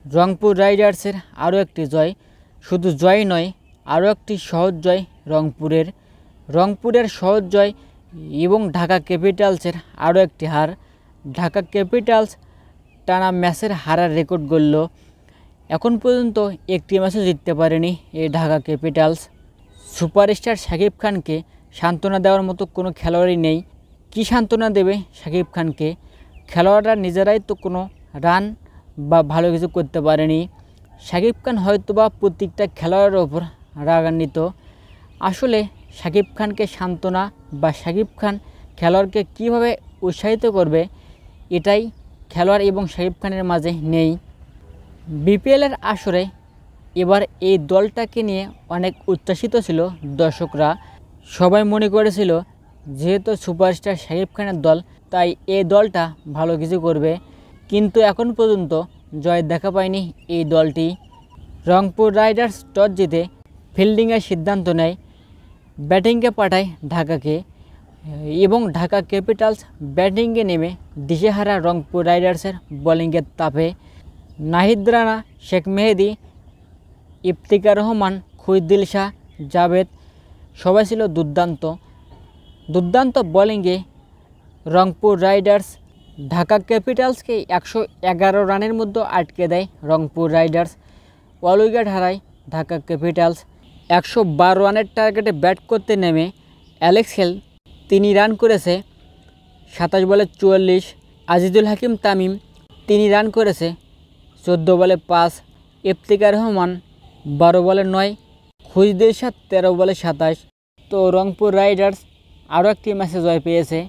রংপুর রাইডার্সের আরও একটি জয়, শুধু জয় নয় আরও একটি সহজ জয় রংপুরের সহজ জয় এবং ঢাকা ক্যাপিটালসের আরও একটি হার। ঢাকা ক্যাপিটালস টানা ম্যাচের হারার রেকর্ড গড়ল। এখন পর্যন্ত একটি ম্যাচও জিততে পারেনি এই ঢাকা ক্যাপিটালস। সুপারস্টার শাকিব খানকে সান্ত্বনা দেওয়ার মতো কোনো খেলোয়াড়ই নেই। কী সান্ত্বনা দেবে শাকিব খানকে? খেলোয়াড়রা নিজেরাই তো কোনো রান বা ভালো কিছু করতে পারেনি। শাকিব খান হয়তোবা প্রত্যেকটা খেলোয়াড়ের ওপর রাগান্বিত। আসলে শাকিব খানকে সান্ত্বনা বা শাকিব খান খেলোয়াড়কে কীভাবে উৎসাহিত করবে, এটাই খেলোয়াড় এবং শাকিব খানের মাঝে নেই। বিপিএলের আসরে এবার এই দলটাকে নিয়ে অনেক উচ্ছ্বসিত ছিল দর্শকরা। সবাই মনে করেছিল যেহেতু সুপারস্টার শাকিব খানের দল, তাই এই দলটা ভালো কিছু করবে, কিন্তু এখন পর্যন্ত জয় দেখা পায়নি এই দলটি। রংপুর রাইডার্স টস জিতে ফিল্ডিংয়ের সিদ্ধান্ত নেয়, ব্যাটিংকে পাঠায় ঢাকাকে এবং ঢাকা ক্যাপিটালস ব্যাটিংয়ে নেমে দিশেহারা রংপুর রাইডার্সের বোলিংয়ের তাপে। নাহিদ রানা, শেখ মেহেদী, ইফতিকার রহমান, খুশদিল শাহ, জাভেদ সবাই ছিল দুর্দান্ত বোলিংয়ে রংপুর রাইডার্স ঢাকা ক্যাপিটালসকে 111 রানের মধ্যে আটকে দেয় রংপুর রাইডার্স। অল উইকেট হারায় ঢাকা ক্যাপিটালস। 112 রানের টার্গেটে ব্যাট করতে নেমে অ্যালেক্স হেল 3 রান করেছে 27 বলে 44। আজিজুল হাকিম তামিম 3 রান করেছে 14 বলে 5। ইফতিকার রহমান 12 বলে 9। খুশদিল শাহ 13 বলে 27। তো রংপুর রাইডার্স আরও একটি ম্যাচে জয় পেয়েছে।